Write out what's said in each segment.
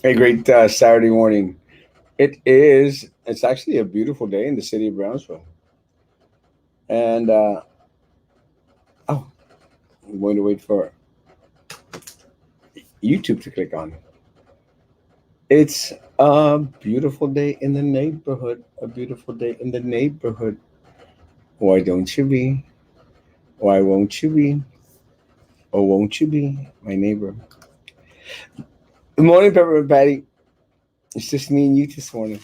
A great Saturday morning. It's actually a beautiful day in the city of Brownsville. And, oh, I'm going to wait for YouTube to click on. It's a beautiful day in the neighborhood. A beautiful day in the neighborhood. Why don't you be? Why won't you be? Or won't you be my neighbor? Good morning, Pepper and Patty. It's just me and you this morning.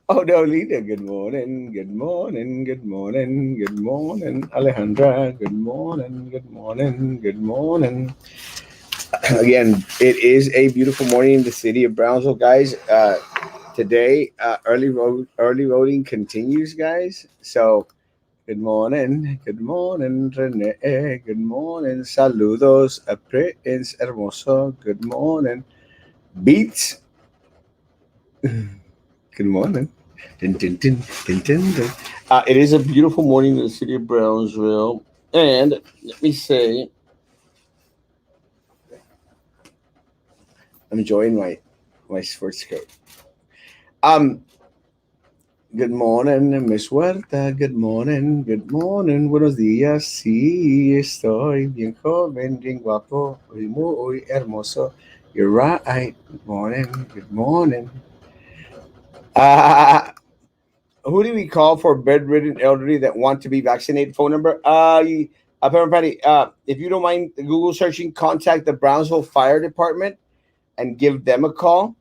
Oh no, Lita. Good morning. Good morning. Good morning. Good morning, Alejandra. Good morning. Good morning. Good morning. Again, it is a beautiful morning in the city of Brownsville, guys. Today, early voting continues, guys. So, good morning. Good morning, Rene. Good morning. Saludos, a Prince Hermoso. Good morning. Beats. Good morning. Dun, dun, dun, dun, dun, dun. It is a beautiful morning in the city of Brownsville. And let me say, I'm enjoying my sports coat. Um, Good morning, Miss Huerta. Good morning, good morning. Buenos días. Sí, estoy bien joven, bien guapo, muy hermoso. You're right. Good morning, good morning. Uh, who do we call for bedridden elderly that want to be vaccinated? Phone number? Parent Patty, if you don't mind Google searching, contact the Brownsville Fire Department and give them a call.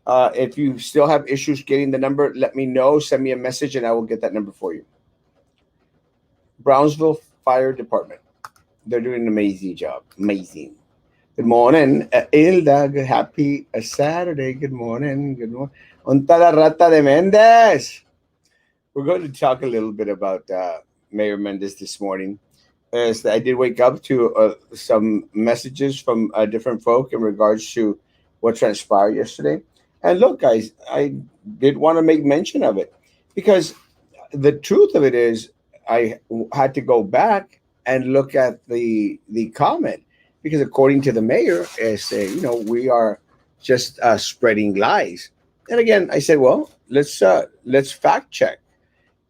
If you still have issues getting the number, let me know. Send me a message and I will get that number for you. Brownsville Fire Department. They're doing an amazing job. Amazing. Good morning, Hilda. Good happy Saturday. Good morning. Good morning. Onta la rata de Mendez. We're going to talk a little bit about Mayor Mendez this morning. As I did wake up to some messages from different folk in regards to what transpired yesterday. And look, guys, I did want to make mention of it because the truth of it is, I had to go back and look at the comment because according to the mayor, is we are just spreading lies. And again, I said, well, let's fact check.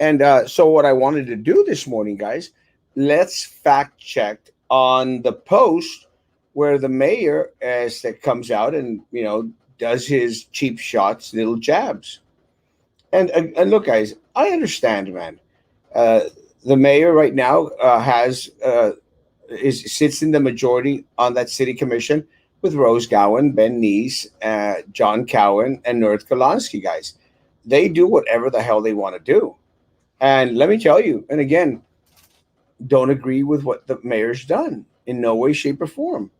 And so what I wanted to do this morning, guys, let's fact check on the post where the mayor that comes out and does his cheap shots, little jabs. And look, guys, I understand, man. Uh, the mayor right now has is sits in the majority on that city commission with Rose Gowan, Ben Neese, John Cowan, and North Golonsky. Guys, they do whatever the hell they want to do. And let me tell you, and again, don't agree with what the mayor's done in no way, shape, or form.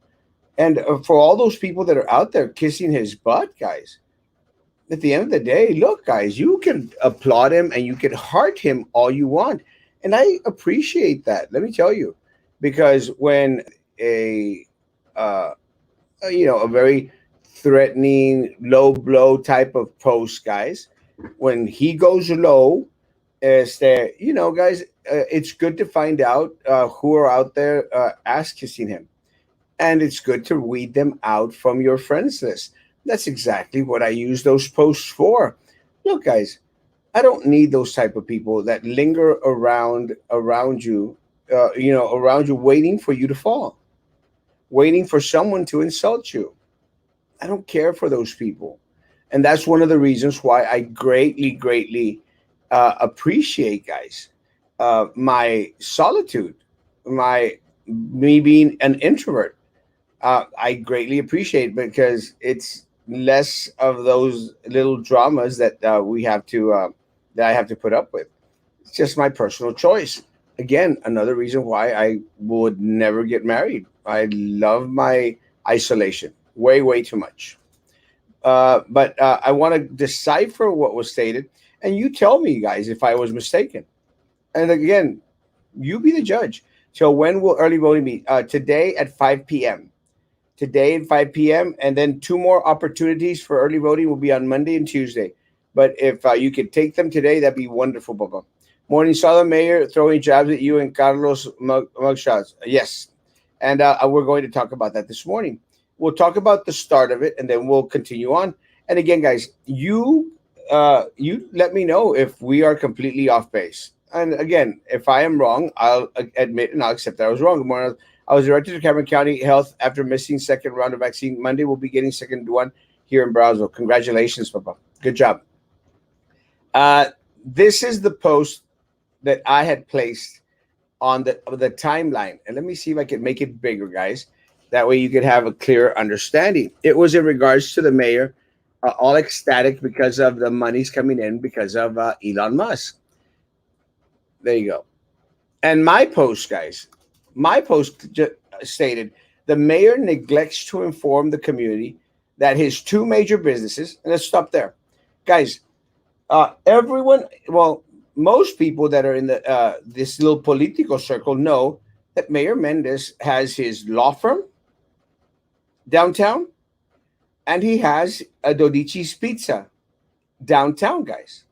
And for all those people that are out there kissing his butt, guys, at the end of the day, look, guys, you can applaud him and you can heart him all you want. And I appreciate that. Let me tell you, because when a, uh, a very threatening, low blow type of post, guys, when he goes low, is that, guys, it's good to find out who are out there ass kissing him, and it's good to weed them out from your friends list. That's exactly what I use those posts for. Look, guys, I don't need those type of people that linger around you, around you, waiting for you to fall, waiting for someone to insult you. I don't care for those people, and that's one of the reasons why I greatly appreciate, guys, my solitude, my me being an introvert. I greatly appreciate because it's less of those little dramas that we have to that I have to put up with. It's just my personal choice. Again, another reason why I would never get married. I love my isolation way too much. But I want to decipher what was stated, and you tell me, guys, if I was mistaken. And again, you be the judge. So when will early voting be? Today at 5 p.m. Today at 5 p.m. And then two more opportunities for early voting will be on Monday and Tuesday. But if you could take them today, that'd be wonderful, Baba. Morning, saw the mayor throwing jabs at you and Carlos mugshots. Yes. and we're going to talk about that this morning. We'll talk about the start of it, and then we'll continue on. And again, guys, you let me know if we are completely off base. And again, if I am wrong, I'll admit and I'll accept that I was wrong. Good morning. I was directed to Cameron County Health after missing second round of vaccine. Monday we'll be getting second one here in Brownsville. Congratulations, Papa. Good job. Uh, this is the post that I had placed on the timeline. And let me see if I can make it bigger, guys. That way you could have a clear understanding. It was in regards to the mayor, all ecstatic because of the money's coming in because of Elon Musk. There you go. And my post, guys, my post stated the mayor neglects to inform the community that his two major businesses, and let's stop there. Guys, everyone, well, most people that are in the this little political circle know that Mayor Mendez has his law firm downtown, and he has a Dodici's Pizza downtown, guys.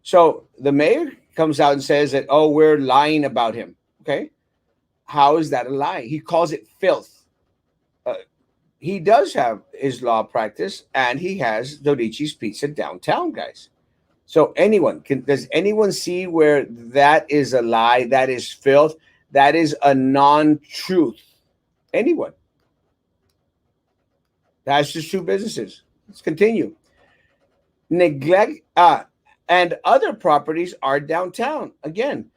So the mayor comes out and says that, oh, we're lying about him. Okay. How is that a lie? He calls it filth. Uh, he does have his law practice and he has Dodici's Pizza downtown, guys. So does anyone see where that is a lie? That is filth. That is a non-truth. Anyone? That's just two businesses. Let's continue. Neglect and other properties are downtown. Again,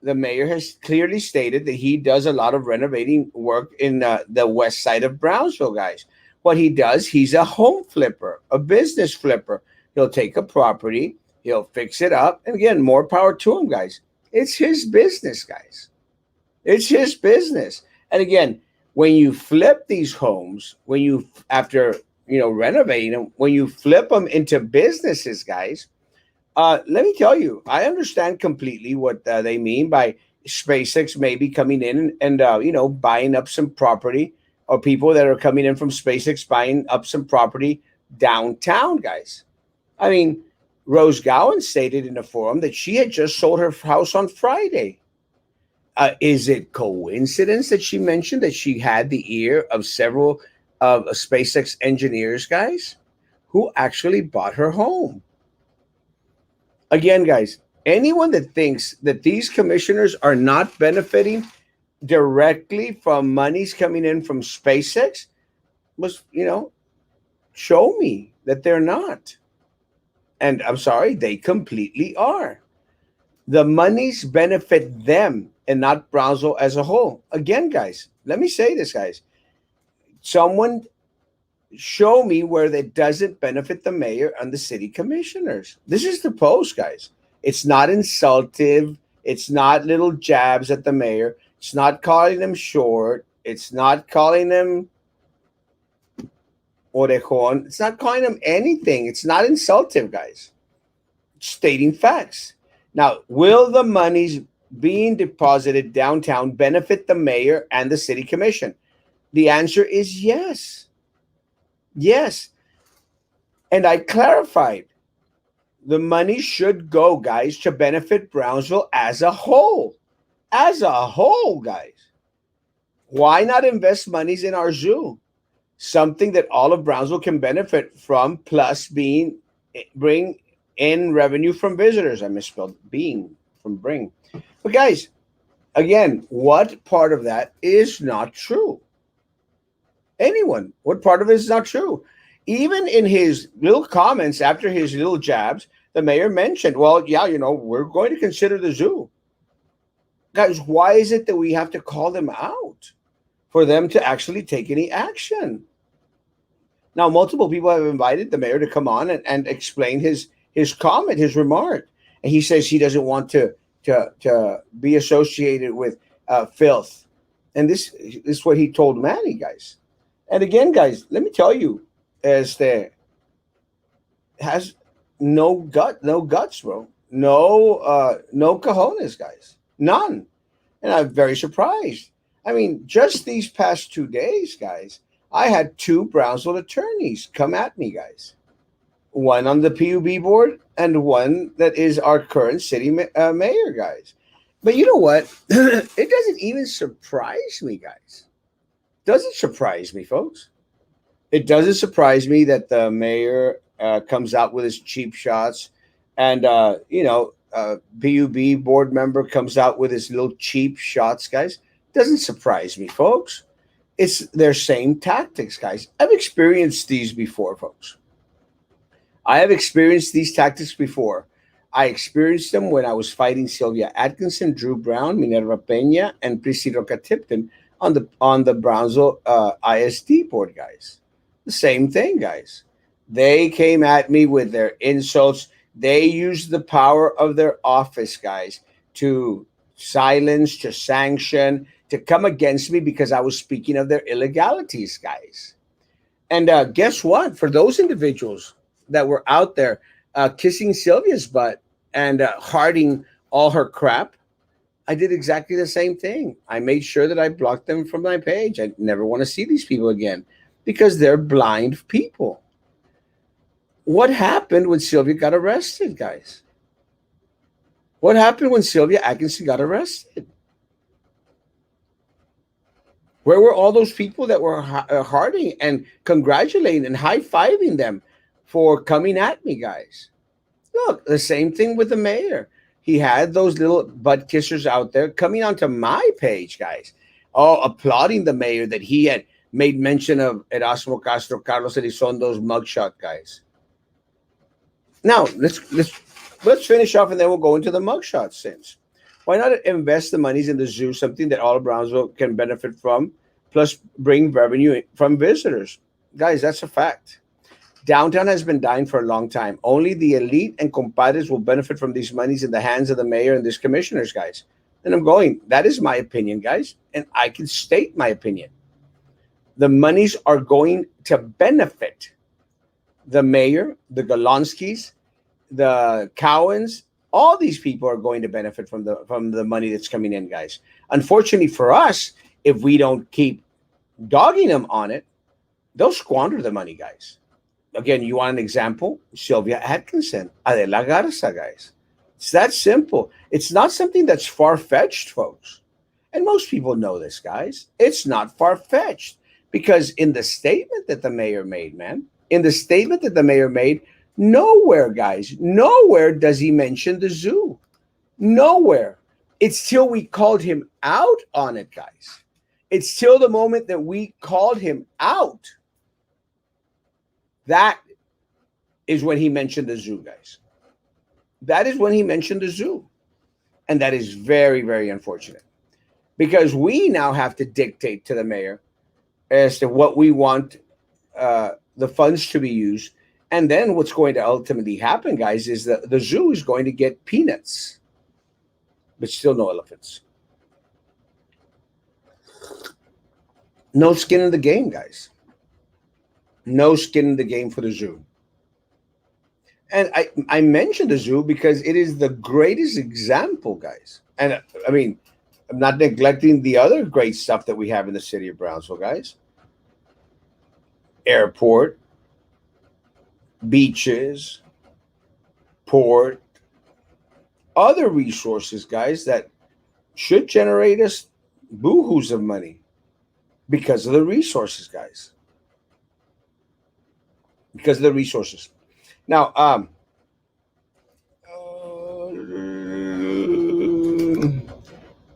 the mayor has clearly stated that he does a lot of renovating work in the west side of Brownsville, guys. What he does, he's a home flipper, a business flipper. He'll take a property, he'll fix it up, and again, more power to him, guys. It's his business, guys. It's his business. And again, when you flip these homes, after renovating them, when you flip them into businesses, guys, let me tell you, I understand completely what they mean by SpaceX maybe coming in and buying up some property, or people that are coming in from SpaceX buying up some property downtown, guys. I mean, Rose Gowan stated in a forum that she had just sold her house on Friday. Is it coincidence that she mentioned that she had the ear of several SpaceX engineers, guys, who actually bought her home? Again, guys, anyone that thinks that these commissioners are not benefiting directly from monies coming in from SpaceX must, show me that they're not. And I'm sorry, they completely are. The monies benefit them and not Brownsville as a whole. Again, guys, let me say this, guys. Someone show me where that doesn't benefit the mayor and the city commissioners. This is the post, guys. It's not insultive. It's not little jabs at the mayor. It's not calling them short. It's not calling them orejon. It's not calling them anything. It's not insultive, guys. It's stating facts. Now, will the monies being deposited downtown benefit the mayor and the city commission? The answer is yes. Yes. And I clarified the money should go, guys, to benefit Brownsville as a whole. As a whole, guys. Why not invest monies in our zoo? Something that all of Brownsville can benefit from, plus bring in revenue from visitors. I misspelled being from bring. But guys, again, what part of that is not true? Anyone? What part of it is not true? Even in his little comments after his little jabs, the mayor mentioned, well, yeah, we're going to consider the zoo. Guys, why is it that we have to call them out for them to actually take any action? Now, multiple people have invited the mayor to come on and explain his comment, his remark. And he says he doesn't want to be associated with filth. And this is what he told Manny, guys. And again, guys, let me tell you, has no guts, bro. No cojones, guys. None. And I'm very surprised. I mean, just these past 2 days, guys, I had 2 Brownsville attorneys come at me, guys. One on the PUB board and one that is our current city mayor, guys. But you know what? It doesn't even surprise me, guys. Doesn't surprise me, folks. It doesn't surprise me that the mayor comes out with his cheap shots, and BUB board member comes out with his little cheap shots, guys. Doesn't surprise me, folks. It's their same tactics, guys. I've experienced these before, folks. I have experienced these tactics before. I experienced them when I was fighting Sylvia Atkinson, Drew Brown, Minerva Peña, and Prissy Roca Tipton on the Brownsville ISD board, guys. The same thing, guys. They came at me with their insults. They used the power of their office, guys, to silence, to sanction, to come against me because I was speaking of their illegalities, guys. And guess what? For those individuals that were out there kissing Sylvia's butt and hearting all her crap, I did exactly the same thing. I made sure that I blocked them from my page. I never want to see these people again because they're blind people. What happened when Sylvia got arrested, guys? What happened when Sylvia Atkinson got arrested? Where were all those people that were hearting and congratulating and high fiving them for coming at me, guys? Look, the same thing with the mayor. He had those little butt kissers out there coming onto my page, guys, all applauding the mayor that he had made mention of Erasmo Castro, Carlos Elizondo's mugshot, guys. Now let's finish off and then we'll go into the mugshot sins. Why not invest the monies in the zoo, something that all of Brownsville can benefit from, plus bring revenue from visitors? Guys, that's a fact. Downtown has been dying for a long time. Only the elite and compadres will benefit from these monies in the hands of the mayor and these commissioners, guys. And I'm going, that is my opinion, guys. And I can state my opinion. The monies are going to benefit the mayor, the Golonskis, the Cowans. All these people are going to benefit from the money that's coming in, guys. Unfortunately for us, if we don't keep dogging them on it, they'll squander the money, guys. Again, you want an example? Sylvia Atkinson, Adela Garza, guys. It's that simple. It's not something that's far-fetched, folks. And most people know this, guys. It's not far-fetched because in the statement that the mayor made, nowhere, guys, nowhere does he mention the zoo. Nowhere. It's till we called him out on it, guys. It's till the moment that we called him out. That is when he mentioned the zoo, guys. That is when he mentioned the zoo. And that is very, very unfortunate because we now have to dictate to the mayor as to what we want the funds to be used. And then what's going to ultimately happen, guys, is that the zoo is going to get peanuts, but still no elephants. No skin in the game, guys. No skin in the game for the zoo. And I mentioned the zoo because it is the greatest example, guys. And I mean, I'm not neglecting the other great stuff that we have in the city of Brownsville, guys. Airport, beaches, port, other resources, guys, that should generate us boohoos of money because of the resources, guys. Because of the resources. Now,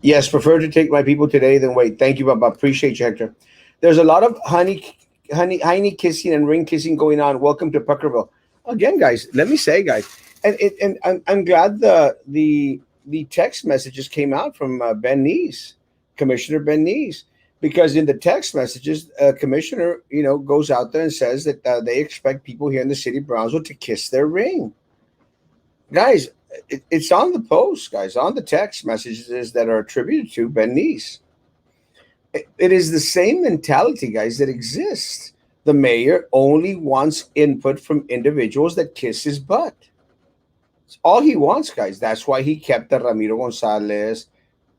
yes, prefer to take my people today than wait. Thank you, Baba. Appreciate you, Hector. There's a lot of honey kissing and ring kissing going on. Welcome to Puckerville. Again, guys, let me say, guys, and I'm glad the text messages came out from Ben Nees, Commissioner Ben Nees, because in the text messages, Commissioner, goes out there and says that they expect people here in the city of Brownsville to kiss their ring. Guys, it's on the post, guys, on the text messages that are attributed to Ben Nees. It is the same mentality, guys, that exists. The mayor only wants input from individuals that kiss his butt. It's all he wants, guys. That's why he kept the Ramiro Gonzalez.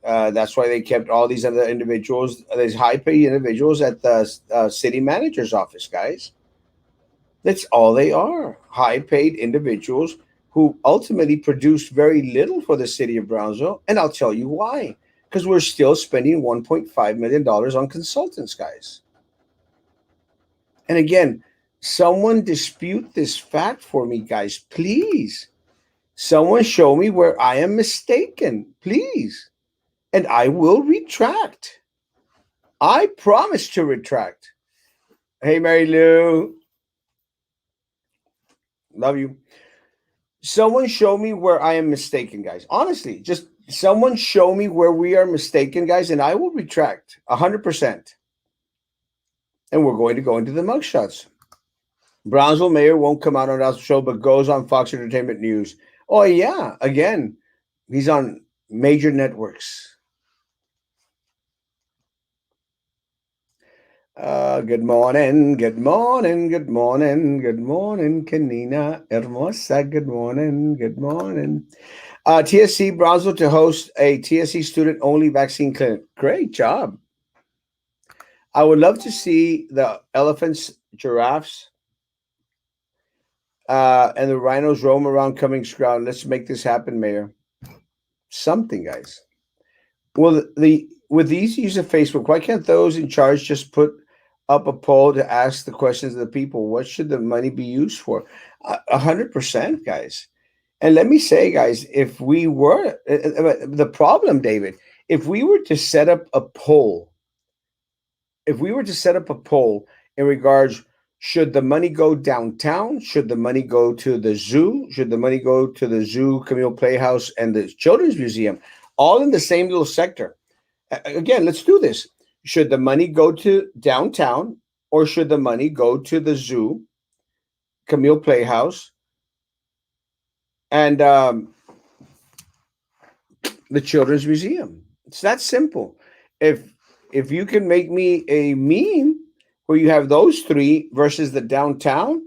That's why they kept all these other individuals, these high-paid individuals at the city manager's office, guys. That's all they are, high-paid individuals who ultimately produced very little for the city of Brownsville. And I'll tell you why. because we're still spending $1.5 million on consultants, guys. And again, someone dispute this fact for me, guys, please. Someone show me where I am mistaken, please. And I will retract. I promise to retract. Hey, Mary Lou, love you. Someone show me where I am mistaken, guys. Honestly, just someone show me where we are mistaken, guys, and I will retract 100%. And we're going to go into the mugshots. Brownsville mayor won't come out on our show, but goes on Fox Entertainment News. Oh, yeah. Again, he's on major networks. Good morning, good morning, good morning, good morning, Kanina Hermosa. Good morning, good morning. TSC Brownsville to host a TSC student only vaccine clinic. Great job. I would love to see the elephants, giraffes, and the rhinos roam around Cummings ground. Let's make this happen, Mayor. Something, guys. Well, with the easy use of Facebook, why can't those in charge just put up a poll to ask the questions of the people? What should the money be used for? 100%, guys. And let me say, guys, if we were the problem, David, if we were to set up a poll, if we were to set up a poll in regards, should the money go downtown? Should the money go to the zoo? Should the money go to the zoo, Camille Playhouse, and the Children's Museum, all in the same little sector? Again, let's do this. Should the money go to downtown, or should the money go to the zoo, Camille Playhouse, and the Children's Museum? It's that simple. If if you can make me a meme where you have those three versus the downtown,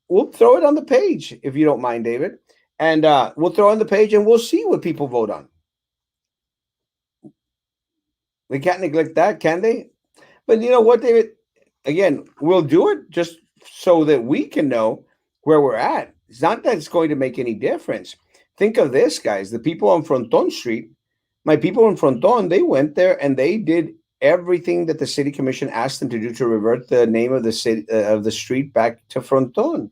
we'll throw it on the page if you don't mind, David. And we'll throw it on the page and we'll see what people vote on. They can't neglect that, can they? But you know what, David? Again, we'll do it just so that we can know where we're at. It's not that it's going to make any difference. Think of this, guys. The people on Fronton Street, my people in Fronton, they went there and they did everything that the city commission asked them to do to revert the name of the city of the street back to Fronton.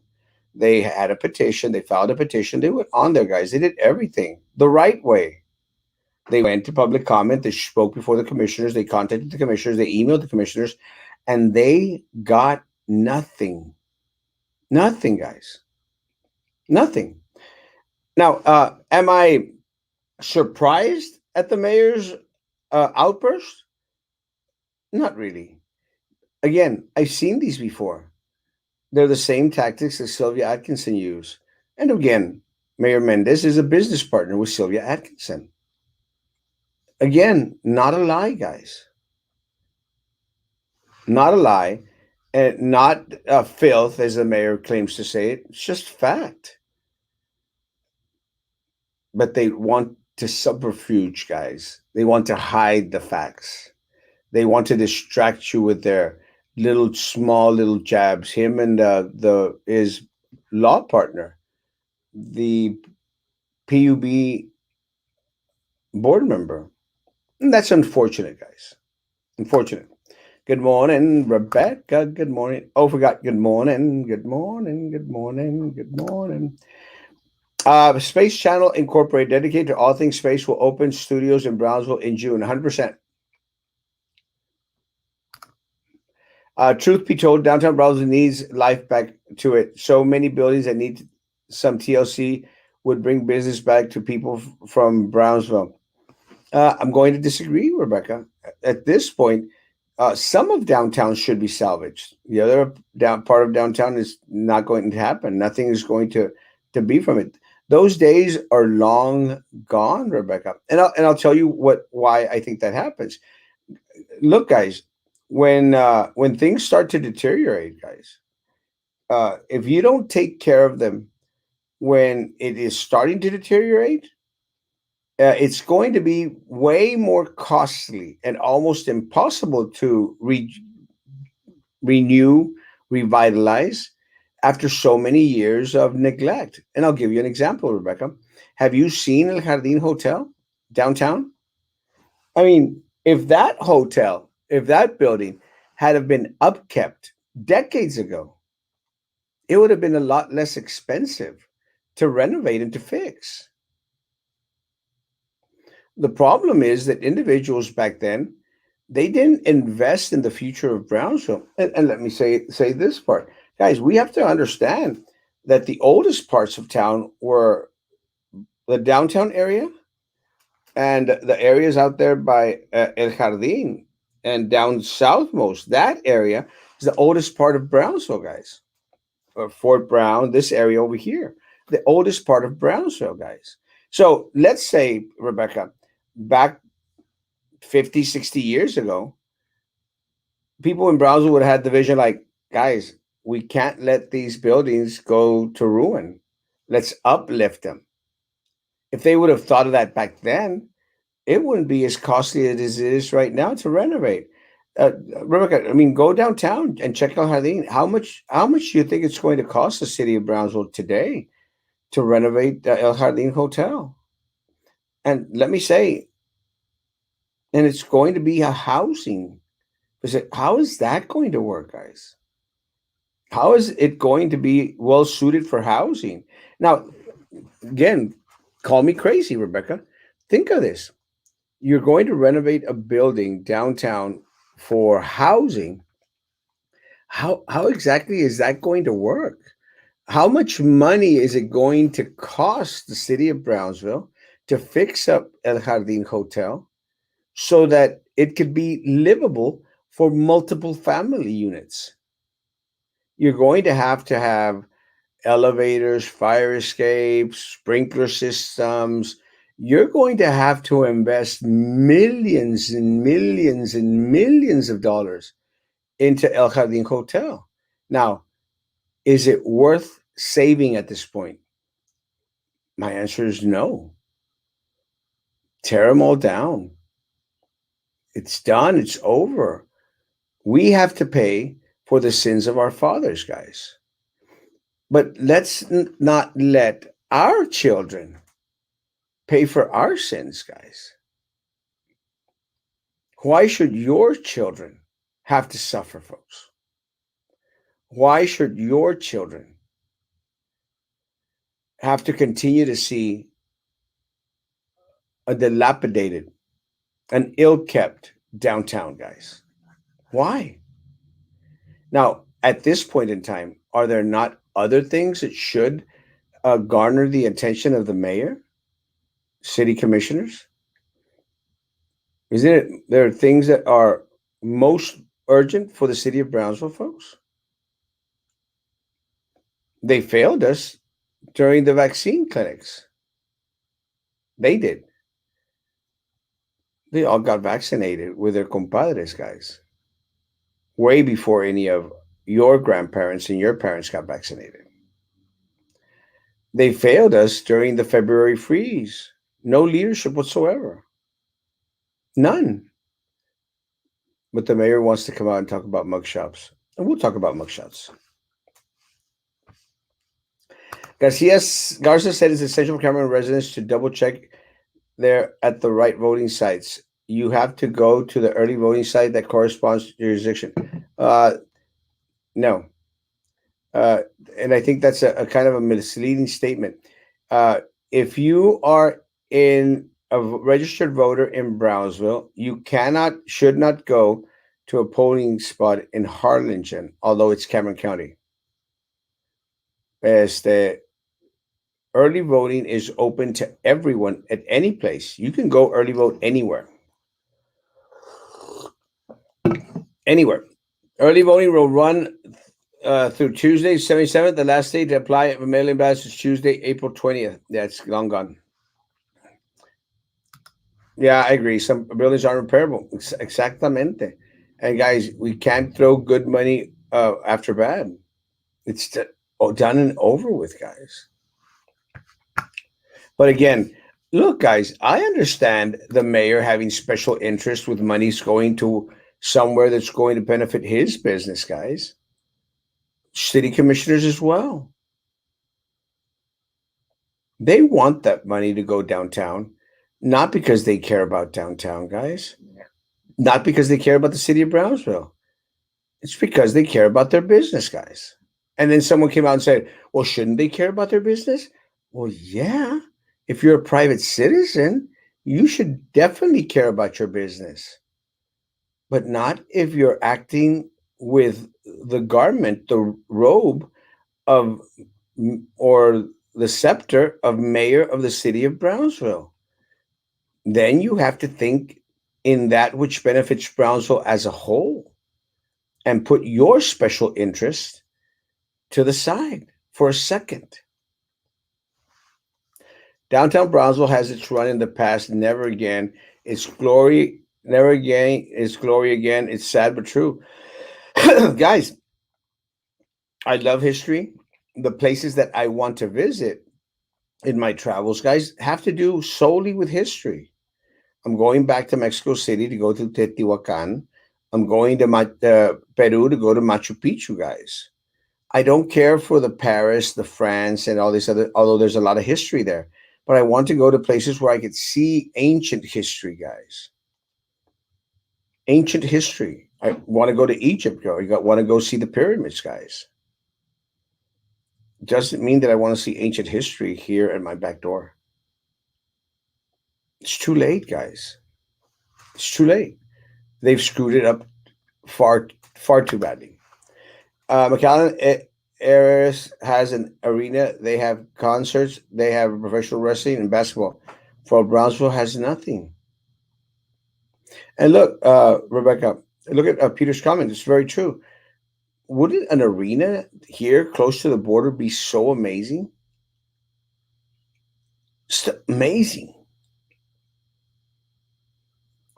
They had a petition. They filed a petition. They went on there, guys. They did everything the right way. They went to public comment. They spoke before the commissioners. They contacted the commissioners. They emailed the commissioners, and they got nothing. Nothing, guys. Nothing. Now, am I surprised at the mayor's outburst? Not really. Again, I've seen these before. They're the same tactics that Sylvia Atkinson used. And again, Mayor Mendez is a business partner with Sylvia Atkinson. Again, not a lie, guys. Not a lie, and not filth, as the mayor claims to say it. It's just fact. But they want to subterfuge, guys. They want to hide the facts. They want to distract you with their little small little jabs. Him and the his law partner, the PUB board member. And that's unfortunate, guys. Unfortunate. Good morning, Rebecca. Good morning. Oh, forgot. Good morning. Good morning. Good morning. Good morning. Space Channel Incorporated, dedicated to all things space, will open studios in Brownsville in June. 100%. Truth be told, downtown Brownsville needs life back to it. So many buildings that need some TLC would bring business back to people from Brownsville. I'm going to disagree, Rebecca. At this point, some of downtown should be salvaged. The other part of downtown is not going to happen. Nothing is going to be from it. Those days are long gone, Rebecca. And I'll tell you why I think that happens. Look, guys, when things start to deteriorate, guys, if you don't take care of them when it is starting to deteriorate, it's going to be way more costly and almost impossible to renew, revitalize after so many years of neglect. And I'll give you an example, Rebecca. Have you seen El Jardín Hotel downtown? I mean, if that building had have been upkept decades ago, it would have been a lot less expensive to renovate and to fix. The problem is that individuals back then, they didn't invest in the future of Brownsville. And let me say this part, guys. We have to understand that the oldest parts of town were the downtown area and the areas out there by El Jardín and down southmost. That area is the oldest part of Brownsville, guys. Or Fort Brown, this area over here, the oldest part of Brownsville, guys. So let's say, Rebecca, back 50, 60 years ago, people in Brownsville would have had the vision like, guys, we can't let these buildings go to ruin. Let's uplift them. If they would have thought of that back then, it wouldn't be as costly as it is right now to renovate. Rebecca, I mean, go downtown and check out Jardín. How much do you think it's going to cost the city of Brownsville today to renovate the El Jardín Hotel? And let me say, and it's going to be a housing. How is that going to work, guys? How is it going to be well suited for housing? Now, again, call me crazy, Rebecca. Think of this. You're going to renovate a building downtown for housing. How exactly is that going to work? How much money is it going to cost the city of Brownsville to fix up El Jardín Hotel so that it could be livable for multiple family units? You're going to have elevators, fire escapes, sprinkler systems. You're going to have to invest millions and millions and millions of dollars into El Jardín Hotel. Now, is it worth saving at this point? My answer is no. Tear them all down. It's done. It's over. We have to pay for the sins of our fathers, guys. But let's not let our children pay for our sins, guys. Why should your children have to suffer, folks? Why should your children have to continue to see a dilapidated and ill kept downtown, guys? Why? Now, at this point in time, are there not other things that should garner the attention of the mayor, city commissioners? Isn't it there are things that are most urgent for the city of Brownsville, folks? They failed us during the vaccine clinics. They did. They all got vaccinated with their compadres, guys, way before any of your grandparents and your parents got vaccinated. They failed us during the February freeze. No leadership whatsoever. None. But the mayor wants to come out and talk about mugshots. And we'll talk about mugshots. Garcia said it's essential for Cameron residents to double check they're at the right voting sites. You have to go to the early voting site that corresponds to your jurisdiction. No. Uh, and I think that's a kind of a misleading statement. Uh, if you are in a registered voter in Brownsville, you should not go to a polling spot in Harlingen, although it's Cameron County. Este, early voting is open to everyone at any place. You can go early vote anywhere. Anywhere. Early voting will run through Tuesday, 77th. The last day to apply for mail-in ballots is Tuesday, April 20th. Yeah, it's long gone. Yeah, I agree. Some buildings aren't repairable. Exactamente. And guys, we can't throw good money after bad. It's done and over with, guys. But again, look, guys, I understand the mayor having special interest with monies going to somewhere that's going to benefit his business, guys. City commissioners as well. They want that money to go downtown Not because they care about downtown, guys. Not because they care about the city of Brownsville. It's because they care about their business, guys. And then someone came out and said, well, shouldn't they care about their business? Well, yeah. If you're a private citizen, you should definitely care about your business, but not if you're acting with the garment, the robe of, or the scepter of mayor of the city of Brownsville. Then you have to think in that which benefits Brownsville as a whole and put your special interest to the side for a second. Downtown Brownsville has its run in the past, never again. Its glory, never again. Its glory again. It's sad but true. Guys, I love history. The places that I want to visit in my travels, guys, have to do solely with history. I'm going back to Mexico City to go to Teotihuacan. I'm going to Peru to go to Machu Picchu, guys. I don't care for the Paris, the France, and all this other, although there's a lot of history there. But I want to go to places where I could see ancient history, guys. Ancient history. I want to go to Egypt, or I want to go see the pyramids, guys. Doesn't mean that I want to see ancient history here at my back door. It's too late, guys. It's too late. They've screwed it up far too badly. Aires has an arena. They have concerts. They have professional wrestling and basketball. For Brownsville has nothing. And look, Rebecca, look at Peter's comment. It's very true. Wouldn't an arena here close to the border be so amazing? Just amazing.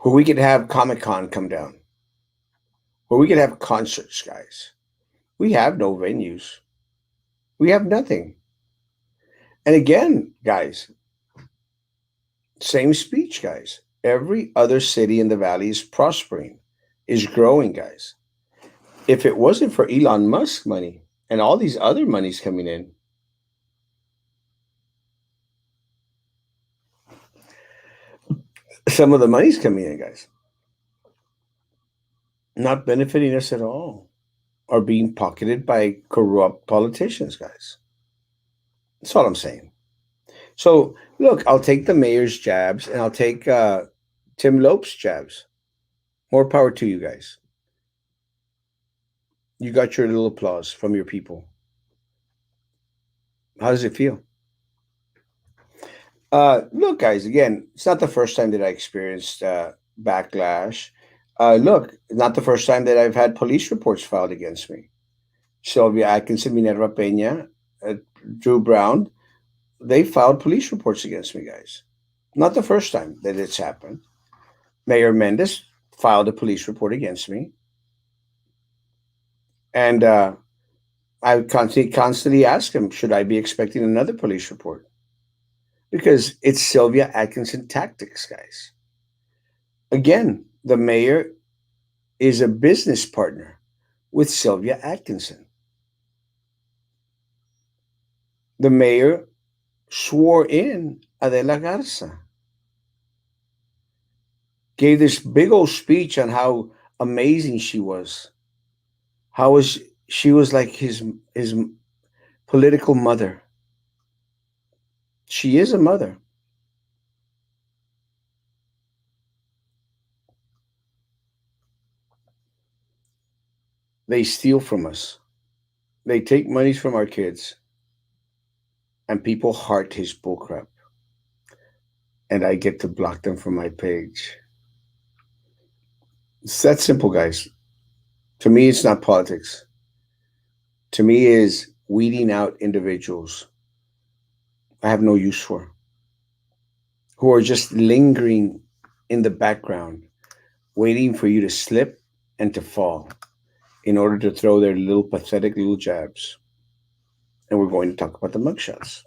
Where we could have Comic Con come down, where we could have concerts, guys. We have no venues. We have nothing. And again, guys, same speech, guys. Every other city in the valley is prospering, is growing, guys. If it wasn't for Elon Musk money and all these other monies coming in, some of the money's coming in, guys, not benefiting us at all, are being pocketed by corrupt politicians, guys. That's all I'm saying. So, look, I'll take the mayor's jabs and I'll take Tim Lope's jabs. More power to you guys. You got your little applause from your people. How does it feel? Look, guys, again, it's not the first time that I experienced backlash. Look, not the first time that I've had police reports filed against me. Sylvia Atkinson, Minerva Peña, Drew Brown, they filed police reports against me, guys. Not the first time that it's happened. Mayor Mendes filed a police report against me. And I constantly ask him, should I be expecting another police report? Because it's Sylvia Atkinson tactics, guys. Again, the mayor is a business partner with Sylvia Atkinson. The mayor swore in Adela Garza, gave this big old speech on how amazing she was. How was she was like his political mother. She is a mother. They steal from us. They take monies from our kids, and people heart his bullcrap. And I get to block them from my page. It's that simple, guys. To me, it's not politics. To me, is weeding out individuals I have no use for, who are just lingering in the background, waiting for you to slip and to fall in order to throw their little pathetic little jabs. And we're going to talk about the mugshots.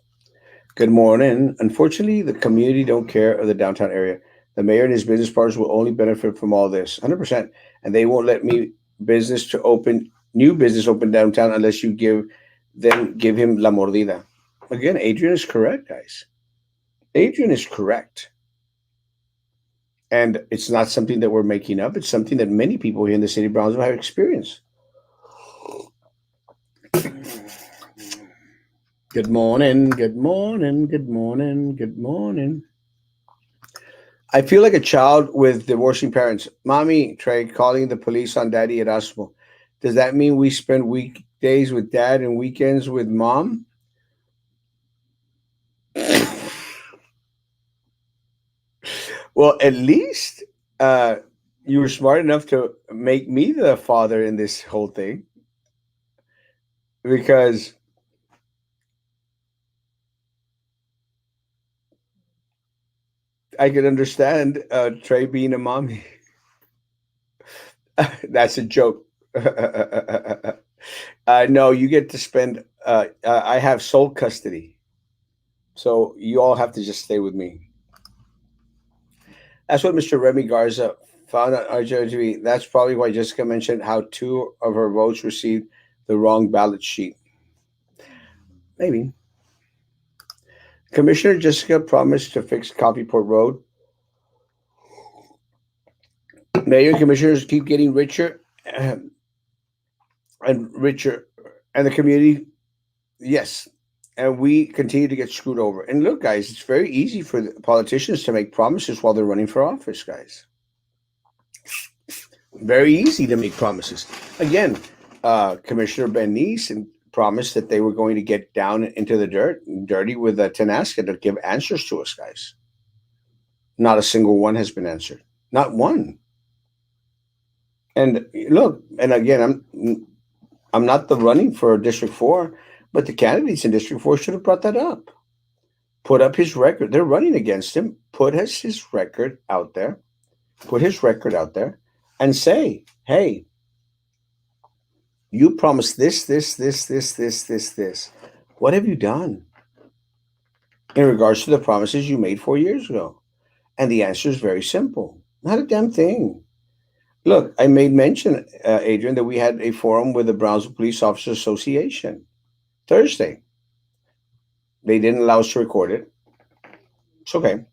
Good morning. Unfortunately, the community don't care of the downtown area. The mayor and his business partners will only benefit from all this, 100%. And they won't let me business to open new business open downtown unless you give him la mordida. Again, Adrian is correct, guys. Adrian is correct. And it's not something that we're making up. It's something that many people here in the city of Brownsville have experienced. Good morning, good morning, good morning, good morning. I feel like a child with divorcing parents. Mommy, Trey, calling the police on Daddy Erasmo. Does that mean we spend weekdays with dad and weekends with mom? Well, at least uh, you were smart enough to make me the father in this whole thing because I could understand Trey being a mommy. That's a joke. No, you get to spend. I have sole custody, so you all have to just stay with me. That's what Mr. Remy Garza found on RJTV. That's probably why Jessica mentioned how two of her votes received the wrong ballot sheet. Maybe. Commissioner Jessica promised to fix Coffeeport Road. Mayor and commissioners keep getting richer and richer, and the community, yes, and we continue to get screwed over. And look, guys, it's very easy for the politicians to make promises while they're running for office, guys. Very easy to make promises. Again, Commissioner Ben Neeson promised that they were going to get down into the dirty with a Tenasca to give answers to us, guys. Not a single one has been answered. Not one. And look, and again, I'm not the running for District 4, but the candidates in District 4 should have brought that up. Put up his record. They're running against him. Put his record out there. Put his record out there and say, hey, you promised this. What have you done in regards to the promises you made 4 years ago? And the answer is very simple. Not a damn thing. Look, I made mention, Adrian, that we had a forum with the Brownsville Police Officers Association Thursday. They didn't allow us to record it. It's okay.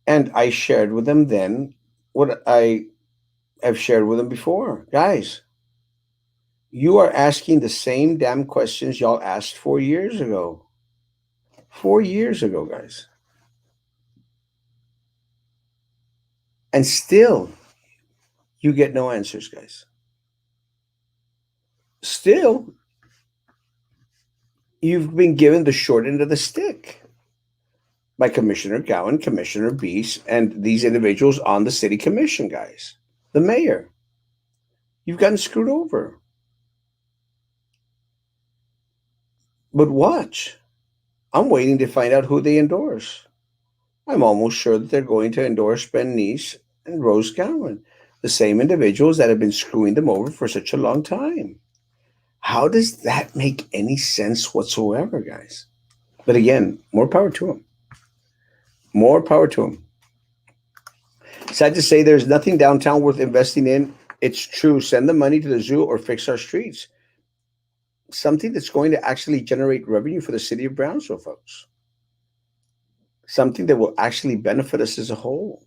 And I shared with them then what I have shared with them before. Guys, you are asking the same damn questions y'all asked 4 years ago. 4 years ago, guys. And still, you get no answers, guys. Still, you've been given the short end of the stick by Commissioner Gowan, Commissioner Beast, and these individuals on the city commission, guys. The mayor. You've gotten screwed over. But watch. I'm waiting to find out who they endorse. I'm almost sure that they're going to endorse Ben Neese and Rose Gowan, the same individuals that have been screwing them over for such a long time. How does that make any sense whatsoever, guys? But again, more power to them. More power to them. Sad to say, there's nothing downtown worth investing in. It's true. Send the money to the zoo or fix our streets. Something that's going to actually generate revenue for the city of Brownsville, folks. Something that will actually benefit us as a whole.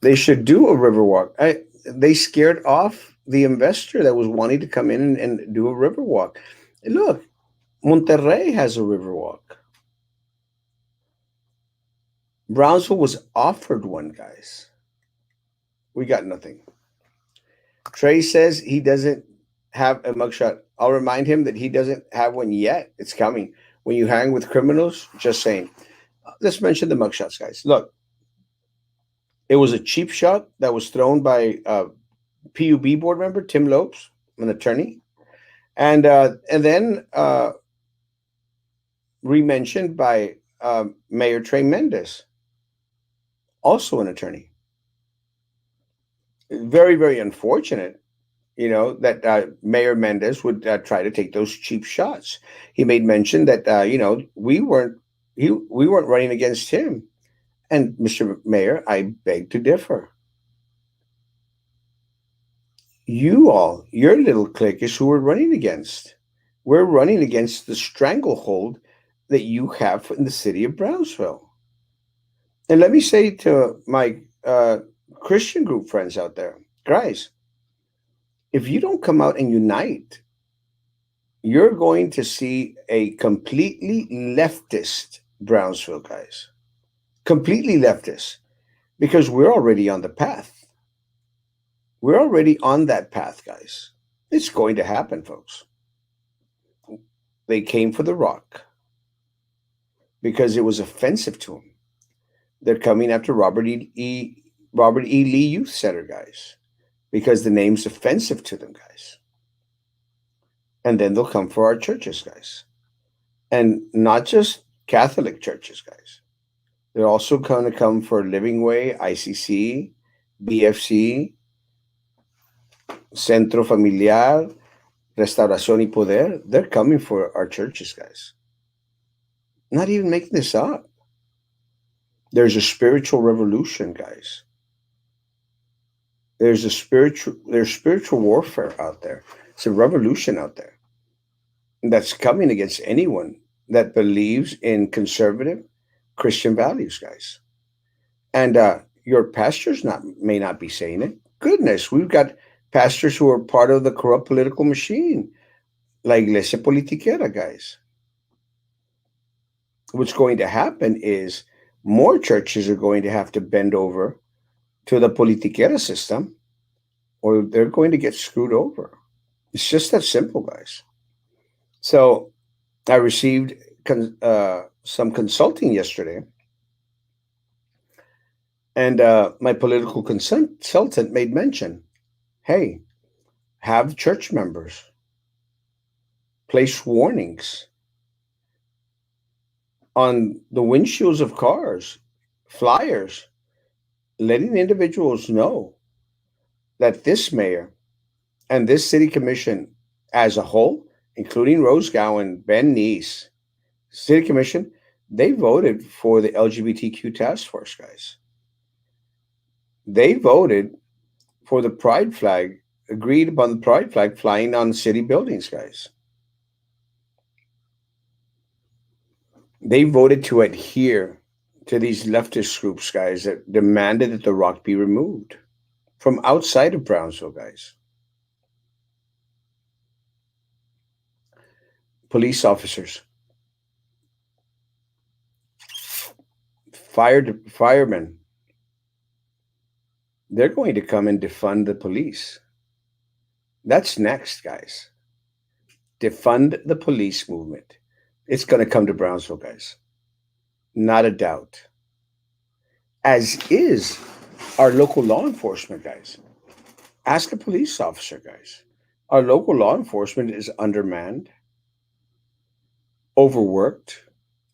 They should do a river walk. They scared off the investor that was wanting to come in and do a river walk. Look, Monterrey has a river walk. Brownsville was offered one, guys. We got nothing. Trey says he doesn't have a mugshot. I'll remind him that he doesn't have one yet. It's coming. When you hang with criminals, just saying. Let's mention the mugshots, guys. Look, it was a cheap shot that was thrown by PUB board member Tim Lopes, an attorney, and then re-mentioned by Mayor Trey Mendez, also an attorney. Very, very unfortunate, that Mayor Mendez would try to take those cheap shots. He made mention that we weren't running against him. And Mr. Mayor, I beg to differ. Your little clique is who we're running against. We're running against the stranglehold that you have in the city of Brownsville. And let me say to my Christian group friends out there, guys, if you don't come out and unite, you're going to see a completely leftist Brownsville, guys. Completely leftist, because we're already on the path. We're already on that path, guys. It's going to happen, folks. They came for the rock because it was offensive to them. They're coming after Robert E. Lee Youth Center, guys, because the name's offensive to them, guys. And then they'll come for our churches, guys. And not just Catholic churches, guys. They're also going to come for Living Way, ICC, BFC, Centro Familiar, Restauración y Poder. They're coming for our churches, guys. Not even making this up. There's a spiritual revolution, guys. There's spiritual warfare out there. It's a revolution out there that's coming against anyone that believes in conservative Christian values, guys. And your pastors not may not be saying it. Goodness, we've got pastors who are part of the corrupt political machine, La Iglesia Politiquera, guys. What's going to happen is more churches are going to have to bend over to the Politiquera system, or they're going to get screwed over. It's just that simple, guys. So I received some consulting yesterday, and my political consultant made mention, hey, have church members place warnings on the windshields of cars, flyers, letting individuals know that this mayor and this city commission as a whole, including Rose Gowan, Ben Neese, city commission, they voted for the LGBTQ task force, guys. They voted for the pride flag, agreed upon the pride flag flying on city buildings, guys. They voted to adhere to these leftist groups, guys, that demanded that the rock be removed from outside of Brownsville, guys. Police officers, firemen, they're going to come and defund the police. That's next, guys. Defund the police movement. It's going to come to Brownsville, guys. Not a doubt. As is our local law enforcement, guys. Ask a police officer, guys. Our local law enforcement is undermanned, overworked,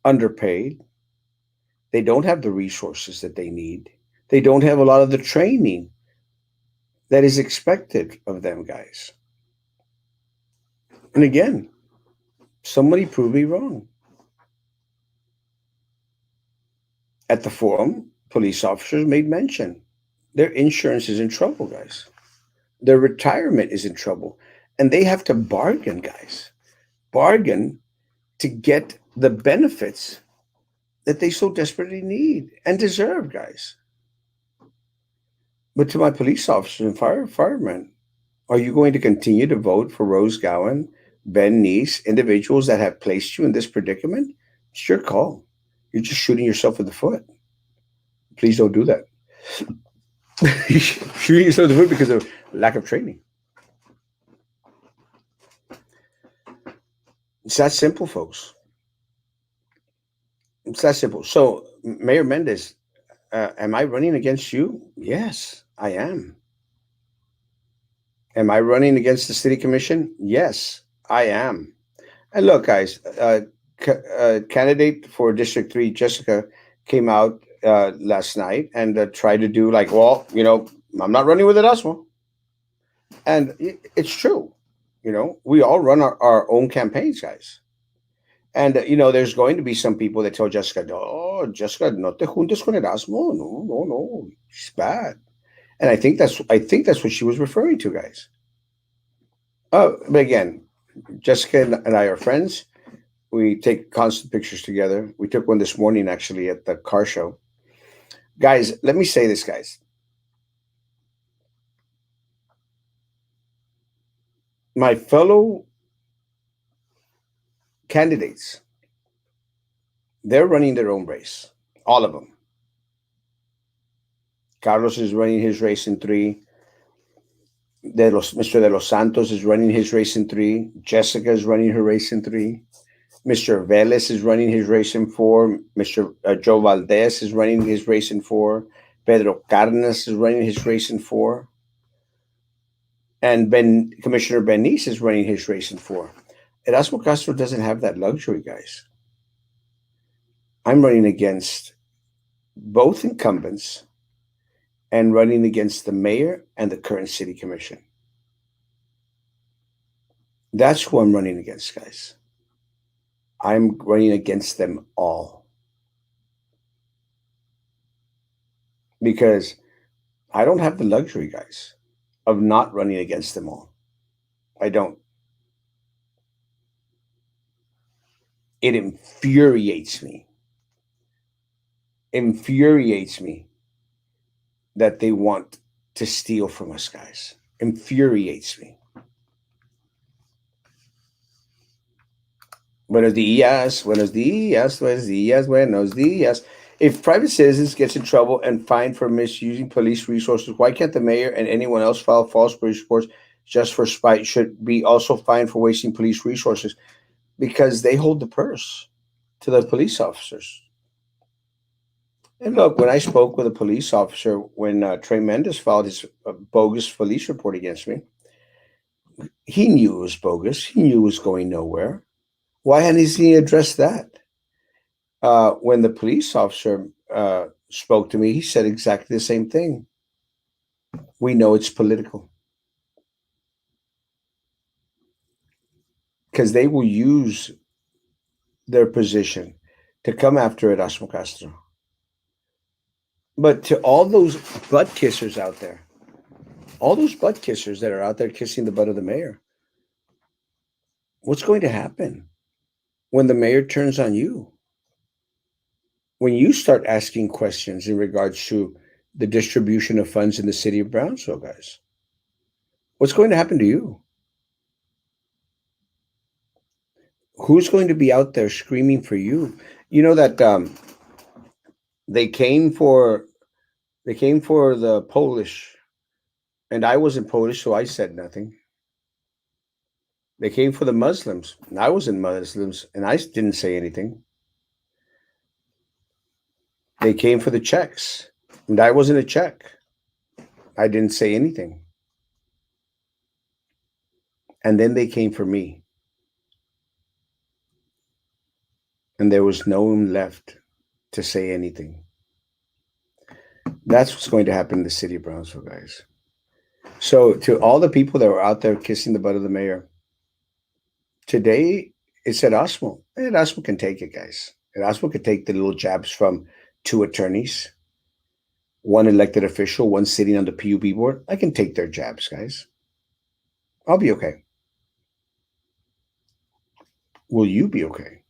underpaid. They don't have the resources that they need. They don't have a lot of the training that is expected of them, guys. And again, somebody prove me wrong. At the forum, police officers made mention their insurance is in trouble, guys. Their retirement is in trouble. And they have to bargain, guys. Bargain to get the benefits that they so desperately need and deserve, guys. But to my police officers and firemen, are you going to continue to vote for Rose Gowan, Ben Neese, individuals that have placed you in this predicament? It's your call. You're just shooting yourself in the foot. Please don't do that. You're shooting yourself in the foot because of lack of training. It's that simple, folks. It's that simple. So, Mayor Mendez, am I running against you? Yes, I am. Am I running against the city commission? Yes, I am. And look, guys, candidate for District 3, Jessica, came out last night and tried to do like, well, I'm not running with Erasmo. And it's true. We all run our own campaigns, guys. And, there's going to be some people that tell Jessica, oh, Jessica, no te juntes con Erasmo. No, no, no. She's bad. And I think that's what she was referring to, guys. But again, Jessica and I are friends. We take constant pictures together. We took one this morning actually at the car show. Guys, let me say this, guys. My fellow candidates, they're running their own race. All of them. Carlos is running his race in 3. Mr. De Los Santos is running his race in 3. Jessica is running her race in 3. Mr. Velez is running his race in 4. Mr. Joe Valdez is running his race in 4. Pedro Cardenas is running his race in 4. And Commissioner Benice is running his race in 4. Erasmo Castro doesn't have that luxury, guys. I'm running against both incumbents and running against the mayor and the current city commission. That's who I'm running against, guys. I'm running against them all. Because I don't have the luxury, guys, of not running against them all. I don't. It infuriates me. Infuriates me that they want to steal from us, guys. Infuriates me. Buenos días, buenos días, buenos días, buenos días. If private citizens gets in trouble and fined for misusing police resources, why can't the mayor and anyone else file false police reports just for spite? Should be also fined for wasting police resources because they hold the purse to the police officers. And look, when I spoke with a police officer when Trey Mendes filed his bogus police report against me, he knew it was bogus. He knew it was going nowhere. Why hadn't he addressed that? When the police officer spoke to me, he said exactly the same thing. We know it's political. Because they will use their position to come after Erasmo Castro. But to all those butt kissers out there, all those butt kissers that are out there kissing the butt of the mayor, what's going to happen when the mayor turns on you? When you start asking questions in regards to the distribution of funds in the city of Brownsville, guys, what's going to happen to you? Who's going to be out there screaming for you? You know that they came for the Polish, and I wasn't Polish, so I said nothing. They came for the Muslims, and I wasn't Muslims, and I didn't say anything. They came for the Czechs, and I wasn't a Czech. I didn't say anything. And then they came for me. And there was no one left to say anything. That's what's going to happen in the city of Brownsville, guys. So to all the people that were out there kissing the butt of the mayor, today it's Erasmo. And Erasmo can take it, guys. Erasmo can take the little jabs from 2 attorneys, 1 elected official, 1 sitting on the PUB board. I can take their jabs, guys. I'll be okay. Will you be okay?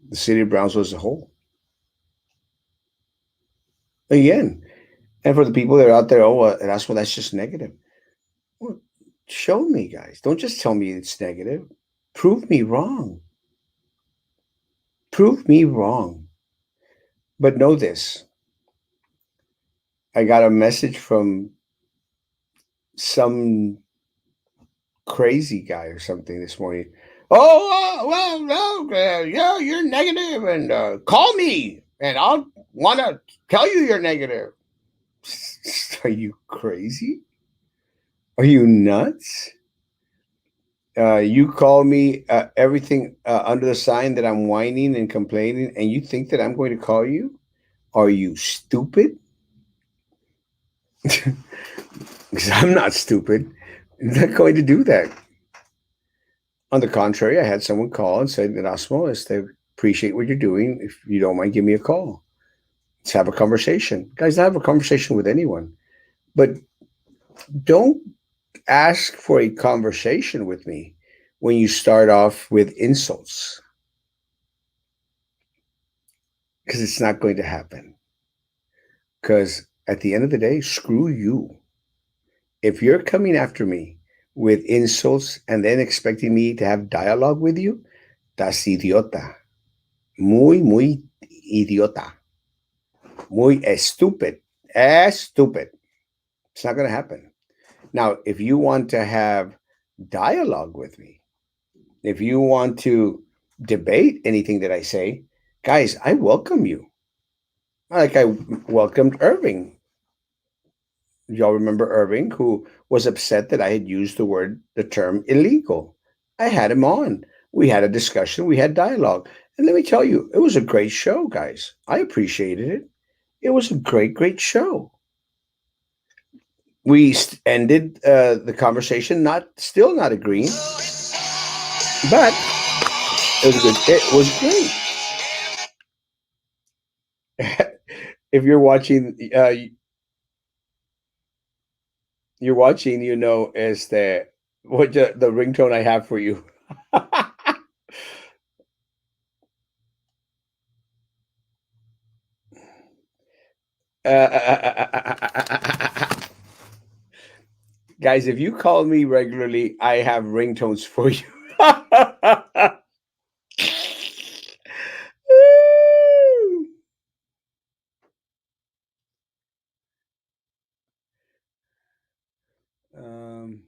The city of Brownsville as a whole. Again, and for the people that are out there, Erasmo, that's just negative. Well, show me, guys. Don't just tell me it's negative. Prove me wrong. Prove me wrong. But know this. I got a message from some crazy guy or something this morning. Oh, well, no, yeah, you're negative, and call me, and I'll want to tell you you're negative. Are you crazy? Are you nuts? You call me everything under the sign that I'm whining and complaining, and you think that I'm going to call you? Are you stupid? Because I'm not stupid. I'm not going to do that. On the contrary, I had someone call and say, Erasmo, I appreciate what you're doing. If you don't mind, give me a call. Let's have a conversation. Guys, I have a conversation with anyone. But don't ask for a conversation with me when you start off with insults. because it's not going to happen. Because at the end of the day, screw you. If you're coming after me with insults and then expecting me to have dialogue with you, that's idiota. Muy idiota. Muy estúpid. Stupid. It's not going to happen. Now, if you want to have dialogue with me, if you want to debate anything that I say, guys, I welcome you. Like I welcomed Irving. Y'all remember Irving, who was upset that I had used the term illegal. I had him on. We had a discussion, we had dialogue. And let me tell you, it was a great show, guys. I appreciated it. It was a great show. We ended the conversation still not agreeing, but it was good. It was great. If you're watching, you're watching, you know, is the ringtone I have for you. Guys, if you call me regularly, I have ringtones for you. um,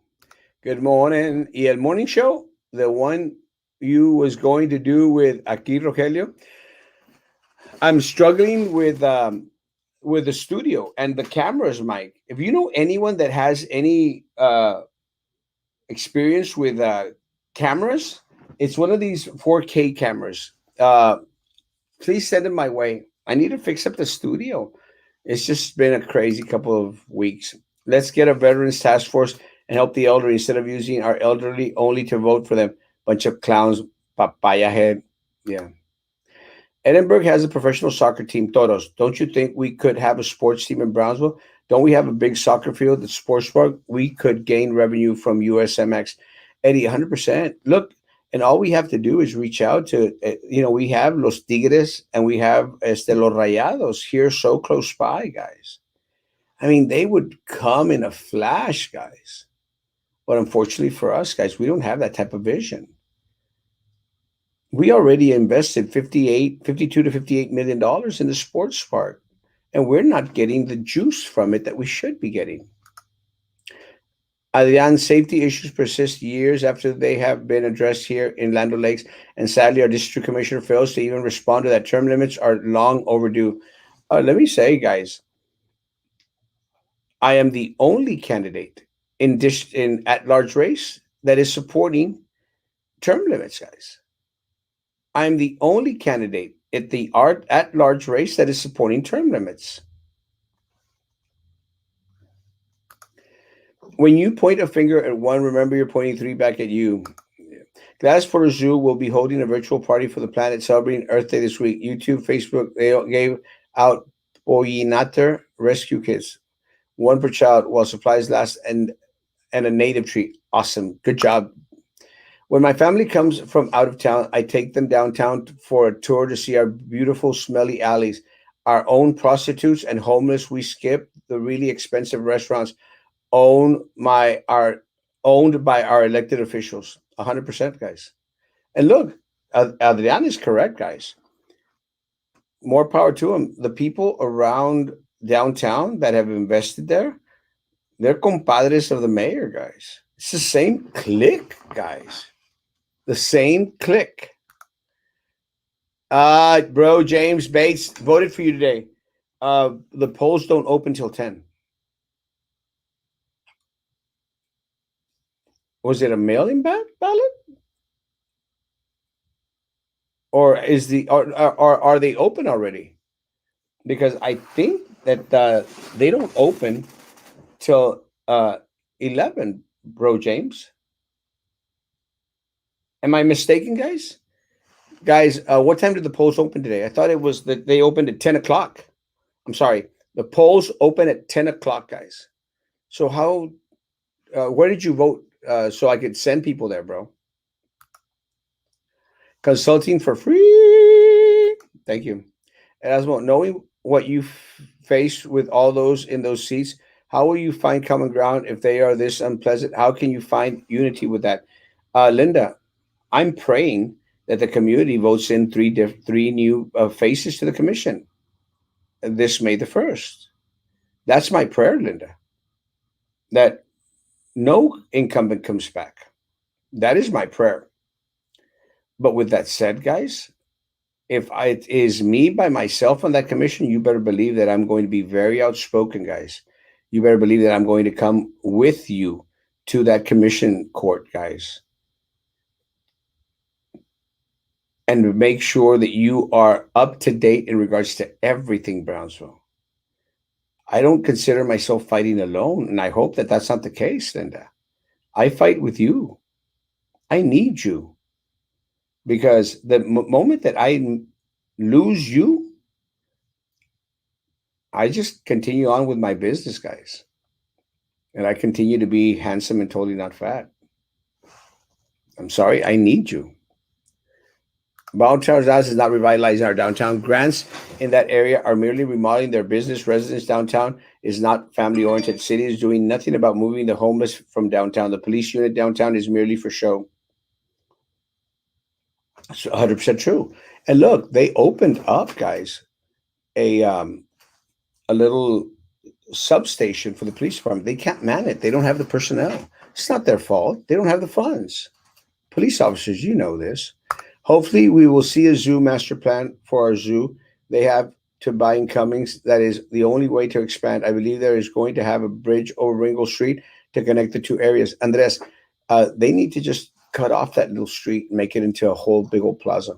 Good morning. Y el morning show, the one you was going to do with Aquí Rogelio, I'm struggling with the studio and the cameras, Mike. If you know anyone that has any experience with cameras, it's one of these 4K cameras. Please send it my way. I need to fix up the studio. It's just been a crazy couple of weeks. Let's get a veterans task force and help the elderly instead of using our elderly only to vote for them. Bunch of clowns, papaya head. Yeah. Edinburgh has a professional soccer team, Toros. Don't you think we could have a sports team in Brownsville? Don't we have a big soccer field at Sports Park? We could gain revenue from USMX. Eddie, 100%. Look, and all we have to do is reach out to, we have Los Tigres and we have Los Rayados here so close by, guys. I mean, they would come in a flash, guys. But unfortunately for us, guys, we don't have that type of vision. We already invested 52 to $58 million in the sports park, and we're not getting the juice from it that we should be getting. Adrian, safety issues persist years after they have been addressed here in Land Lakes, and sadly, our district commissioner fails to even respond to that. Term limits are long overdue. Let me say, guys, I am the only candidate in at large race that is supporting term limits, guys. I'm the only candidate at the art at large race that is supporting term limits. When you point a finger at one, remember you're pointing three back at you. Glass for a Zoo will be holding a virtual party for the planet celebrating Earth Day this week. YouTube, Facebook, they gave out Pollinator rescue kits, one per child while supplies last, and a native tree. Awesome. Good job. When my family comes from out of town, I take them downtown for a tour to see our beautiful, smelly alleys, our own prostitutes and homeless. We skip the really expensive restaurants owned by our elected officials. 100%, guys. And look, Adrian is correct, guys. More power to him. The people around downtown that have invested there, they're compadres of the mayor, guys. It's the same clique, guys. The same clique. Bro, James Bates voted for you today. The polls don't open till 10. Was it a mail-in ballot? Or are they open already? Because I think that they don't open till 11, bro, James. Am I mistaken, guys? Guys, what time did the polls open today? I thought it was that they opened at 10 o'clock. I'm sorry. The polls open at 10 o'clock, guys. So where did you vote so I could send people there, bro? Consulting for free. Thank you. Erasmo, knowing what you face with all those in those seats, how will you find common ground if they are this unpleasant? How can you find unity with that? Linda, I'm praying that the community votes in three new faces to the commission this May the 1st. That's my prayer, Linda, that no incumbent comes back. That is my prayer. But with that said, guys, if it is me by myself on that commission, you better believe that I'm going to be very outspoken, guys. You better believe that I'm going to come with you to that commission court, guys, and make sure that you are up to date in regards to everything Brownsville. I don't consider myself fighting alone, and I hope that that's not the case, Linda. I fight with you. I need you because the moment that I lose you, I just continue on with my business, guys. And I continue to be handsome and totally not fat. I'm sorry, I need you. Downtown Dallas is not revitalizing our downtown. Grants in that area are merely remodeling their business. Residents downtown is not family oriented. City is doing nothing about moving the homeless from downtown. The police unit downtown is merely for show. It's 100% true. And look, they opened up, guys, a um, a little substation for the police department. They can't man it. They don't have the personnel. It's not their fault. They don't have the funds. Police officers, you know this. Hopefully, we will see a zoo master plan for our zoo. They have to buy in Cummings. That is the only way to expand. I believe there is going to have a bridge over Ringo Street to connect the two areas. Andres, they need to just cut off that little street and make it into a whole big old plaza.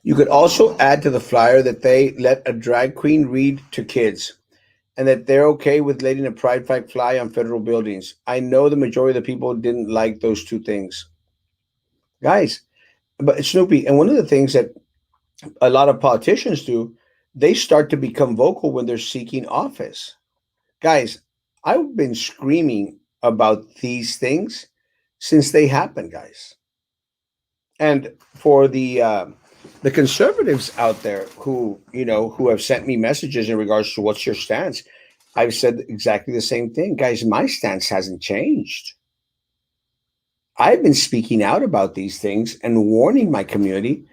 You could also add to the flyer that they let a drag queen read to kids and that they're okay with letting a pride flag fly on federal buildings. I know the majority of the people didn't like those two things. Guys, but Snoopy, and one of the things that a lot of politicians do, they start to become vocal when they're seeking office. Guys, I've been screaming about these things since they happened, guys. And for the conservatives out there who who have sent me messages in regards to what's your stance, I've said exactly the same thing, guys. My stance hasn't changed. I've been speaking out about these things and warning my community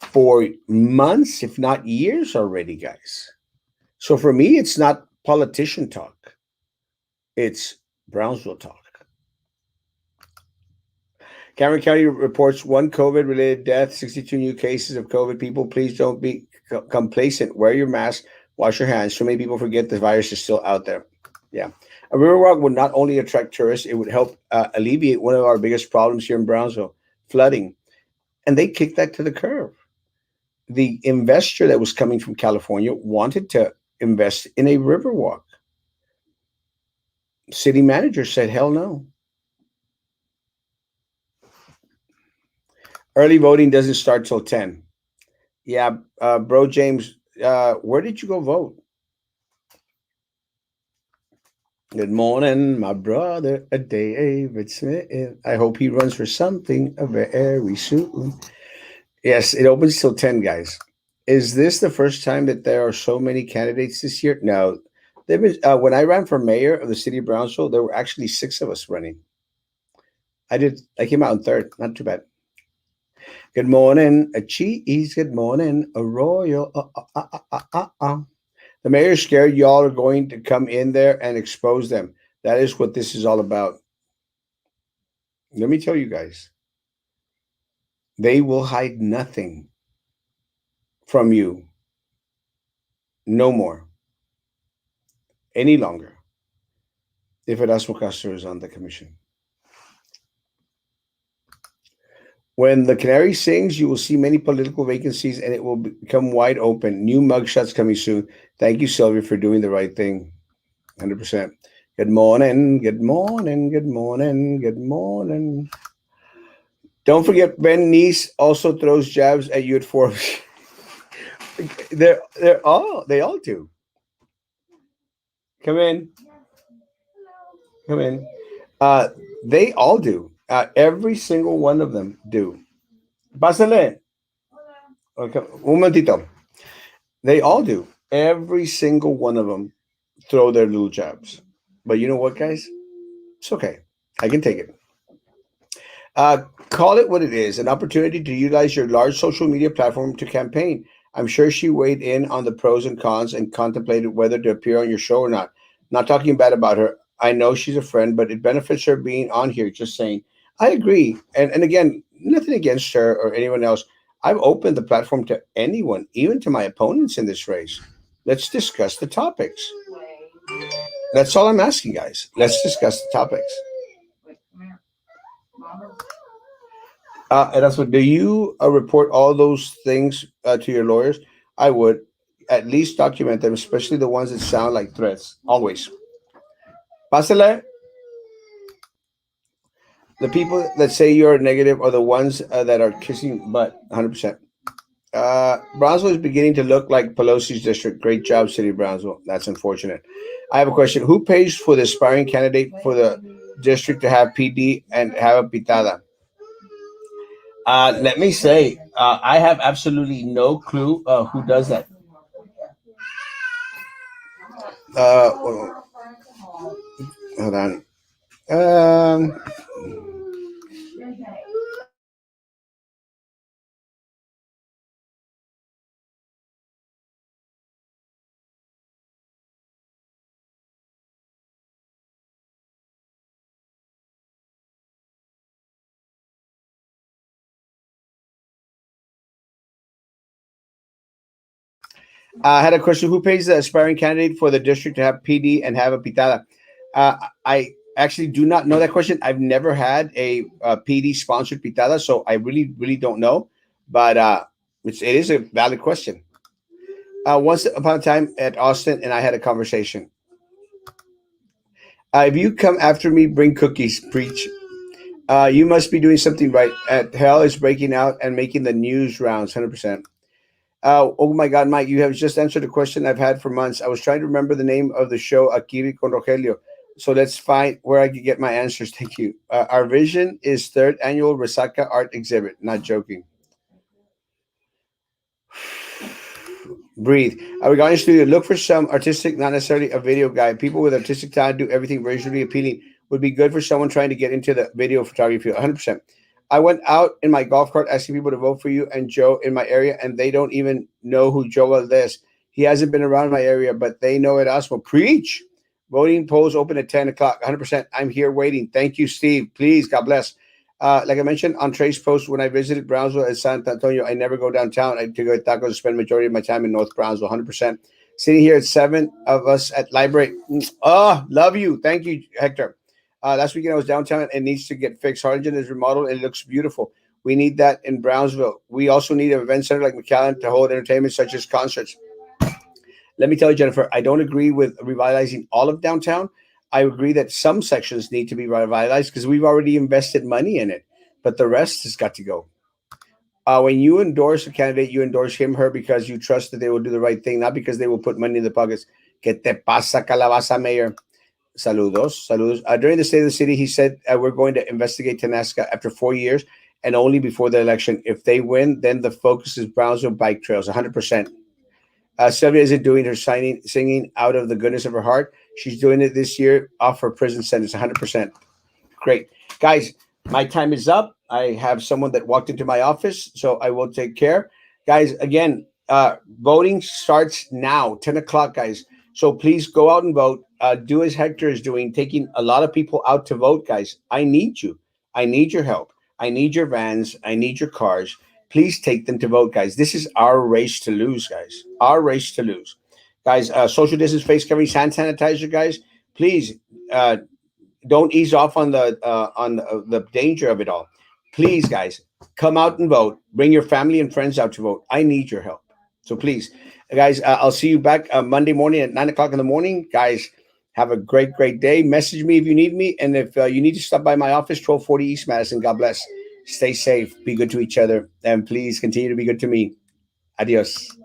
for months, if not years already, guys. So for me, it's not politician talk, it's Brownsville talk. Cameron County reports one COVID related death, 62 new cases of COVID. People, please don't be complacent. Wear your mask, wash your hands. So many people forget the virus is still out there. Yeah. A riverwalk would not only attract tourists, it would help alleviate one of our biggest problems here in Brownsville, flooding. And they kicked that to the curb. The investor that was coming from California wanted to invest in a riverwalk. City manager said, hell no. Early voting doesn't start till 10. Yeah, bro, James, where did you go vote? Good morning, my brother, David Smith. I hope he runs for something very soon. Yes, it opens till 10, guys. Is this the first time that there are so many candidates this year? No. There was, when I ran for mayor of the city of Brownsville, there were actually six of us running. I came out in third. Not too bad. Good morning, a cheese. Good morning, a royal. The mayor's scared y'all are going to come in there and expose them. That is what this is all about. Let me tell you guys, they will hide nothing from you no more, any longer, if Erasmo Castro is on the commission. When the canary sings, you will see many political vacancies and it will become wide open. New mugshots coming soon. Thank you, Sylvia, for doing the right thing. 100%. Good morning, good morning, good morning, good morning. Don't forget, Ben Nice also throws jabs at you at Forbes. They all do. Come in, come in. Uh, they all do. Every single one of them do. Pásale. Okay. Un momentito. They all do. Every single one of them throw their little jabs. But you know what, guys? It's okay. I can take it. Uh, Call it what it is, an opportunity to utilize your large social media platform to campaign. I'm sure she weighed in on the pros and cons and contemplated whether to appear on your show or not. Not talking bad about her. I know she's a friend, but it benefits her being on here. Just saying. I agree. And again, nothing against her or anyone else. I've opened the platform to anyone, even to my opponents in this race. Let's discuss the topics. That's all I'm asking, guys. Let's discuss the topics. Erasmo, do you report all those things to your lawyers? I would at least document them, especially the ones that sound like threats. Always. Pásale. The people that say you're negative are the ones that are kissing butt. 100%. Brownsville is beginning to look like Pelosi's district. Great job, City of Brownsville. That's unfortunate. I have a question. Who pays for the aspiring candidate for the district to have PD and have a pitada? Let me say, I have absolutely no clue who does that. Hold on. Um, I had a question. Who pays the aspiring candidate for the district to have PD and have a pitada? I actually do not know that question. I've never had a PD sponsored pitada, so I really, really don't know. But it is a valid question. Once upon a time at Austin, and I had a conversation. If you come after me, bring cookies. Preach. You must be doing something right. Hell is breaking out and making the news rounds. 100%. Oh my God, Mike, you have just answered a question I've had for months. I was trying to remember the name of the show, Akiri con Rogelio. So let's find where I can get my answers. Thank you. Our vision is third annual Resaca art exhibit. Not joking. Breathe. Regarding studio, look for some artistic, not necessarily a video guy. People with artistic talent do everything visually appealing. Would be good for someone trying to get into the video photography. 100%. I went out in my golf cart asking people to vote for you and Joe in my area, and they don't even know who Joel is. He hasn't been around my area, but they know Erasmo. Preach. Voting polls open at 10 o'clock. 100%. I'm here waiting. Thank you, Steve. Please, God bless. Like I mentioned on Trey's post, when I visited Brownsville and San Antonio, I never go downtown. I to go to tacos and spend majority of my time in North Brownsville, 100%. Sitting here at seven of us at library. Oh, love you. Thank you, Hector. Last weekend I was downtown. It needs to get fixed. Harlingen is remodeled. It looks beautiful. We need that in Brownsville. We also need an event center like McAllen to hold entertainment such as concerts. Let me tell you, Jennifer, I don't agree with revitalizing all of downtown. I agree that some sections need to be revitalized because we've already invested money in it, but the rest has got to go. When you endorse a candidate, you endorse him, her, because you trust that they will do the right thing, not because they will put money in the pockets. Que te pasa, calabaza mayor? Saludos, saludos. During the State of the City, he said, we're going to investigate Tenasca after 4 years and only before the election. If they win, then the focus is Brownsville bike trails, 100%. Sylvia isn't doing her singing out of the goodness of her heart. She's doing it this year off her prison sentence, 100%. Great. Guys, my time is up. I have someone that walked into my office, so I will take care. Guys, again, voting starts now, 10 o'clock, guys. So please go out and vote. Do as Hector is doing, taking a lot of people out to vote, guys. I need you. I need your help. I need your vans. I need your cars. Please take them to vote, guys. This is our race to lose, guys. Our race to lose. Guys, social distance, face covering, hand sanitizer, guys. Please don't ease off on the danger of it all. Please, guys, come out and vote. Bring your family and friends out to vote. I need your help. So please, guys, I'll see you back Monday morning at 9 o'clock in the morning. Guys, have a great, great day. Message me if you need me, and if you need to stop by my office, 1240 East Madison. God bless. Stay safe. Be good to each other, and please continue to be good to me. Adios.